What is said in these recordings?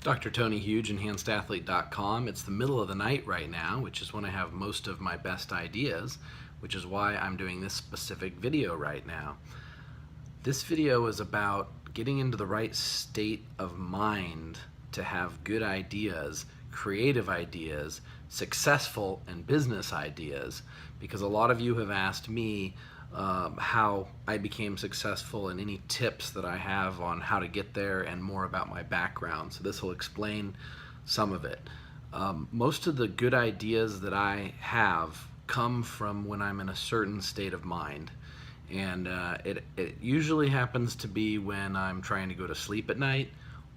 Dr. Tony Huge, EnhancedAthlete.com. It's the middle of the night right now, which is when I have most of my best ideas, which is why I'm doing this specific video right now. This video is about getting into the right state of mind to have good ideas, creative ideas, successful and business ideas, because a lot of you have asked me how I became successful and any tips that I have on how to get there and more about my background. So this will explain some of it. Most of the good ideas that I have come from when I'm in a certain state of mind. And it usually happens to be when I'm trying to go to sleep at night,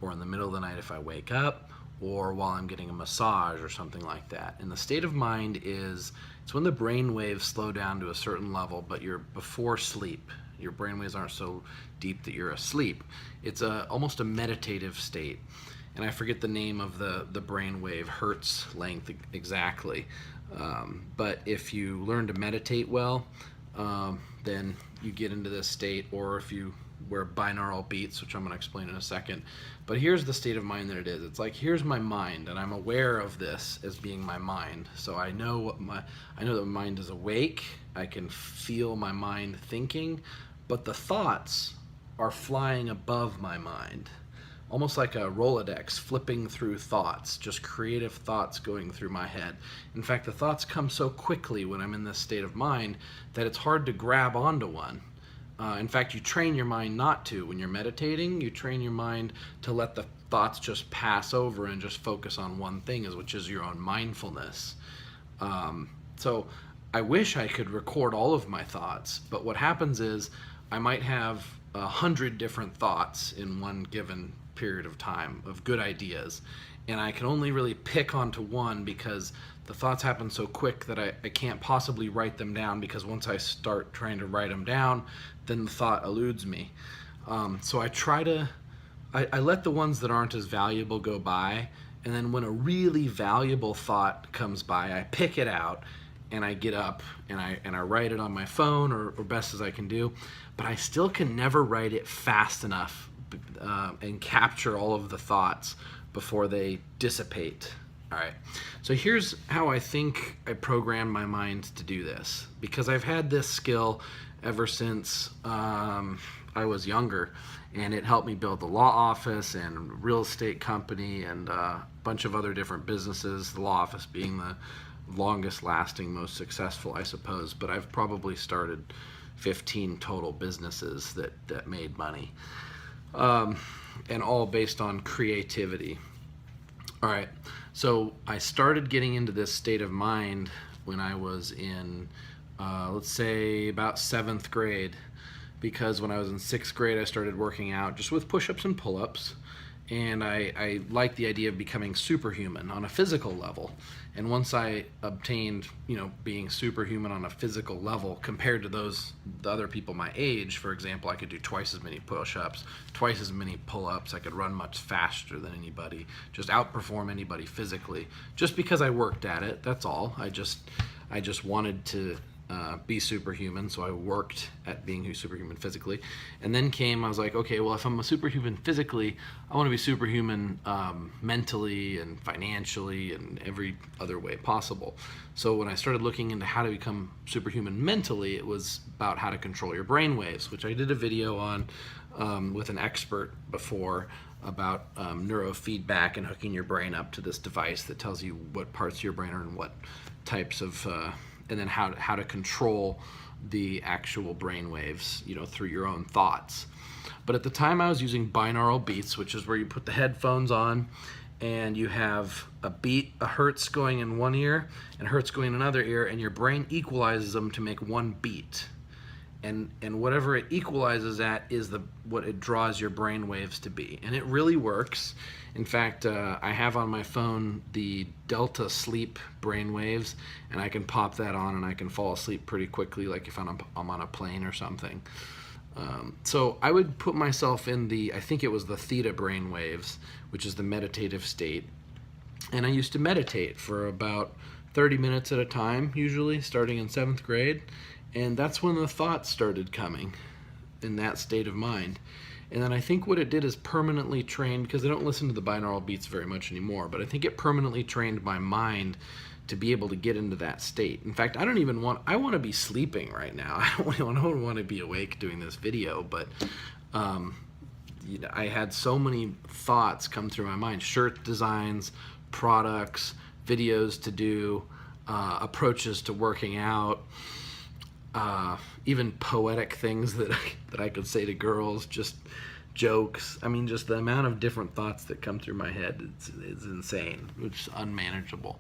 or in the middle of the night if I wake up, or while I'm getting a massage or something like that. And the state of mind it's when the brain waves slow down to a certain level, but you're before sleep. Your brain waves aren't so deep that you're asleep. It's almost a meditative state. And I forget the name of the brain wave, hertz length exactly. But if you learn to meditate well, then you get into this state, or if you wear binaural beats, which I'm going to explain in a second. But here's the state of mind that it is. It's like, here's my mind, and I'm aware of this as being my mind. So I know that my mind is awake. I can feel my mind thinking, but the thoughts are flying above my mind. Almost like a Rolodex flipping through thoughts, just creative thoughts going through my head. In fact, the thoughts come so quickly when I'm in this state of mind that it's hard to grab onto one. In fact, you train your mind not to. When you're meditating, you train your mind to let the thoughts just pass over and just focus on one thing, which is your own mindfulness. So I wish I could record all of my thoughts, but what happens is I might have 100 different thoughts in one given period of time of good ideas, and I can only really pick onto one because the thoughts happen so quick that I can't possibly write them down, because once I start trying to write them down, then the thought eludes me. So I let the ones that aren't as valuable go by, and then when a really valuable thought comes by, I pick it out and I get up and I write it on my phone, or best as I can do, but I still can never write it fast enough and capture all of the thoughts before they dissipate. All right, so here's how I think I programmed my mind to do this, because I've had this skill ever since I was younger, and it helped me build the law office and real estate company and a bunch of other different businesses, the law office being the longest lasting, most successful, I suppose, but I've probably started 15 total businesses that made money, and all based on creativity. All right, so I started getting into this state of mind when I was in, let's say, about 7th grade, because when I was in 6th grade, I started working out just with push-ups and pull-ups, and I liked the idea of becoming superhuman on a physical level. And once I obtained, being superhuman on a physical level compared to the other people my age, for example, I could do twice as many push-ups, twice as many pull-ups, I could run much faster than anybody, just outperform anybody physically, just because I worked at it, that's all. I just wanted to be superhuman, so I worked at being superhuman physically. And then I was like, okay, well, if I'm a superhuman physically, I want to be superhuman mentally and financially and every other way possible. So when I started looking into how to become superhuman mentally, it was about how to control your brain waves, which I did a video on with an expert before about neurofeedback and hooking your brain up to this device that tells you what parts of your brain are in what types of and then how to control the actual brain waves, through your own thoughts. But at the time I was using binaural beats, which is where you put the headphones on and you have a beat, a hertz going in one ear and hertz going in another ear, and your brain equalizes them to make one beat. And whatever it equalizes at is what it draws your brain waves to be. And it really works. In fact, I have on my phone the Delta Sleep brain waves, and I can pop that on and I can fall asleep pretty quickly, like if I'm on a plane or something. So I would put myself in I think it was the theta brain waves, which is the meditative state. And I used to meditate for about 30 minutes at a time, usually starting in 7th grade. And that's when the thoughts started coming in that state of mind. And then I think what it did is permanently trained, because I don't listen to the binaural beats very much anymore, but I think it permanently trained my mind to be able to get into that state. In fact, I want to be sleeping right now. I don't want to be awake doing this video, but I had so many thoughts come through my mind: shirt designs, products, videos to do, approaches to working out, even poetic things that I could say to girls, just jokes. I mean, just the amount of different thoughts that come through my head is insane, which is unmanageable.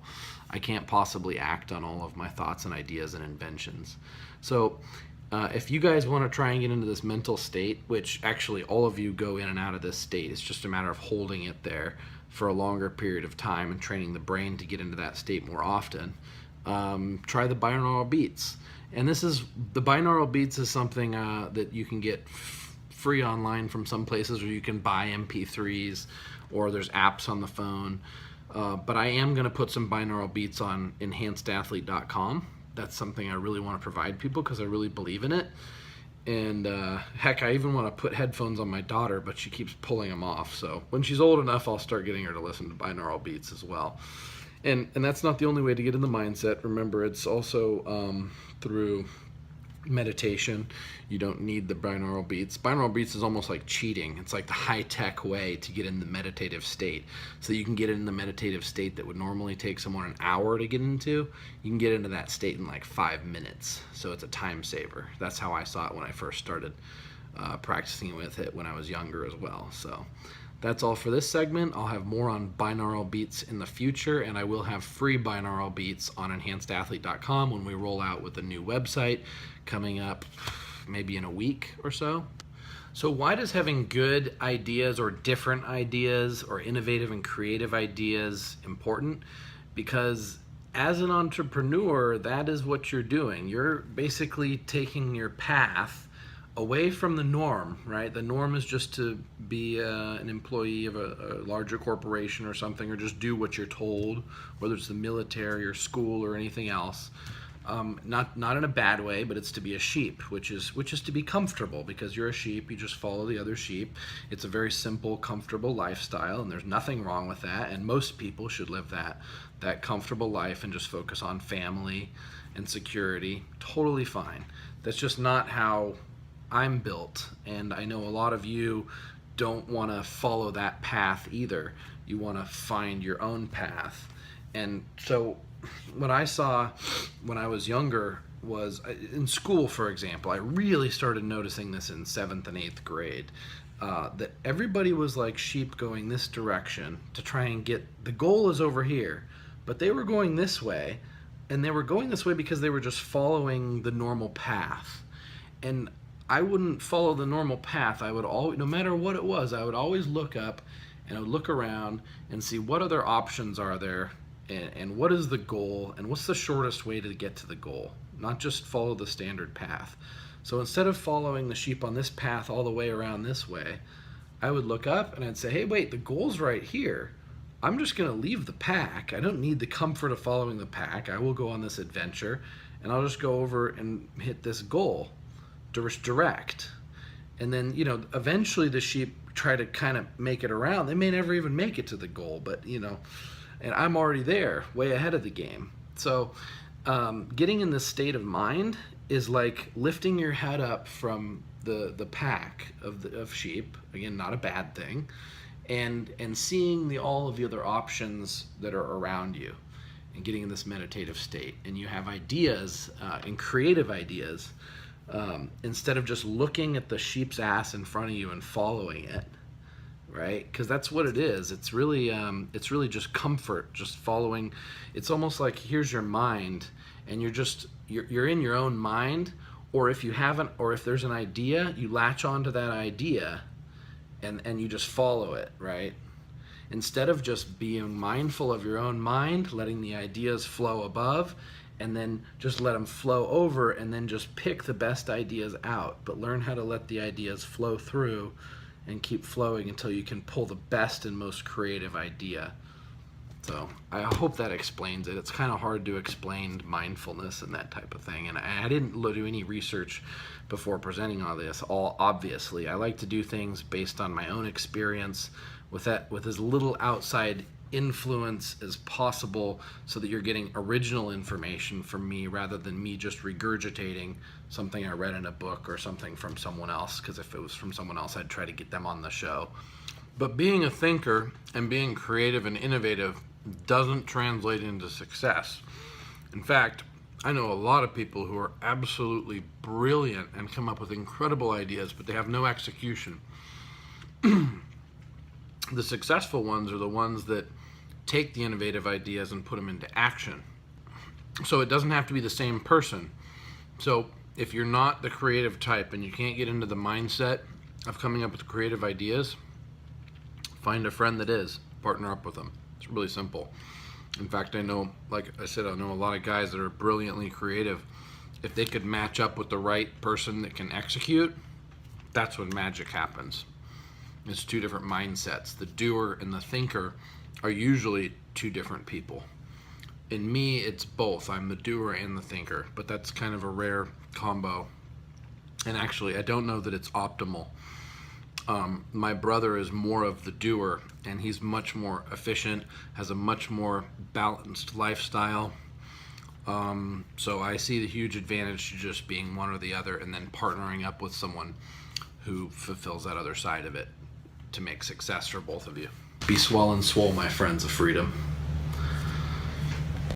I can't possibly act on all of my thoughts and ideas and inventions. So if you guys want to try and get into this mental state, which actually all of you go in and out of this state, it's just a matter of holding it there for a longer period of time and training the brain to get into that state more often, try the binaural beats. And the binaural beats is something that you can get free online from some places, or you can buy MP3s, or there's apps on the phone. But I am going to put some binaural beats on enhancedathlete.com. That's something I really want to provide people because I really believe in it. And heck, I even want to put headphones on my daughter, but she keeps pulling them off. So when she's old enough, I'll start getting her to listen to binaural beats as well. And that's not the only way to get in the mindset. Remember, it's also through meditation. You don't need the binaural beats. Binaural beats is almost like cheating. It's like the high-tech way to get in the meditative state. So you can get in the meditative state that would normally take someone an hour to get into. You can get into that state in like 5 minutes. So it's a time saver. That's how I saw it when I first started practicing with it when I was younger as well. So that's all for this segment. I'll have more on binaural beats in the future, and I will have free binaural beats on enhancedathlete.com when we roll out with the new website coming up maybe in a week or so. So why does having good ideas or different ideas or innovative and creative ideas important? Because as an entrepreneur, that is what you're doing. You're basically taking your path away from the norm, right? The norm is just to be an employee of a larger corporation or something, or just do what you're told, whether it's the military or school or anything else. Not in a bad way, but it's to be a sheep, which is to be comfortable, because you're a sheep. You just follow the other sheep. It's a very simple, comfortable lifestyle, and there's nothing wrong with that. And most people should live that comfortable life and just focus on family and security. Totally fine. That's just not how I'm built, and I know a lot of you don't want to follow that path either. You want to find your own path. And so what I saw when I was younger was in school, for example, I really started noticing this in 7th and 8th grade, that everybody was like sheep going this direction to try and get, the goal is over here, but they were going this way, and they were going this way because they were just following the normal path. And I wouldn't follow the normal path. I would always, no matter what it was, I would always look up and I would look around and see what other options are there, and what is the goal, and what's the shortest way to get to the goal, not just follow the standard path. So instead of following the sheep on this path all the way around this way, I would look up and I'd say, hey, wait, the goal's right here. I'm just going to leave the pack. I don't need the comfort of following the pack. I will go on this adventure, and I'll just go over and hit this goal. Direct. And then, eventually the sheep try to kind of make it around. They may never even make it to the goal, but and I'm already there, way ahead of the game. So getting in this state of mind is like lifting your head up from the pack of sheep, again, not a bad thing, and seeing all of the other options that are around you, and getting in this meditative state. And you have ideas and creative ideas, instead of just looking at the sheep's ass in front of you and following it, right? Because that's what it is. It's really just comfort, just following. It's almost like here's your mind, and you're in your own mind, or if there's an idea, you latch onto that idea, and you just follow it, right? Instead of just being mindful of your own mind, letting the ideas flow above, and then just let them flow over, and then just pick the best ideas out. But learn how to let the ideas flow through and keep flowing until you can pull the best and most creative idea. So I hope that explains it. It's kind of hard to explain mindfulness and that type of thing. And I didn't do any research before presenting all this. Obviously, I like to do things based on my own experience with as little outside influence as possible, so that you're getting original information from me rather than me just regurgitating something I read in a book or something from someone else, because if it was from someone else, I'd try to get them on the show. But being a thinker and being creative and innovative doesn't translate into success. In fact, I know a lot of people who are absolutely brilliant and come up with incredible ideas, but they have no execution. The successful ones are the ones that take the innovative ideas and put them into action. So it doesn't have to be the same person. So if you're not the creative type and you can't get into the mindset of coming up with creative ideas, find a friend that is, partner up with them. It's really simple. In fact, I know, like I said, I know a lot of guys that are brilliantly creative. If they could match up with the right person that can execute, that's when magic happens. It's two different mindsets. The doer and the thinker are usually two different people. In me, it's both. I'm the doer and the thinker, but that's kind of a rare combo. And actually, I don't know that it's optimal. My brother is more of the doer, and he's much more efficient, has a much more balanced lifestyle. So I see the huge advantage to just being one or the other, and then partnering up with someone who fulfills that other side of it to make success for both of you. Be swell and swole, my friends of freedom.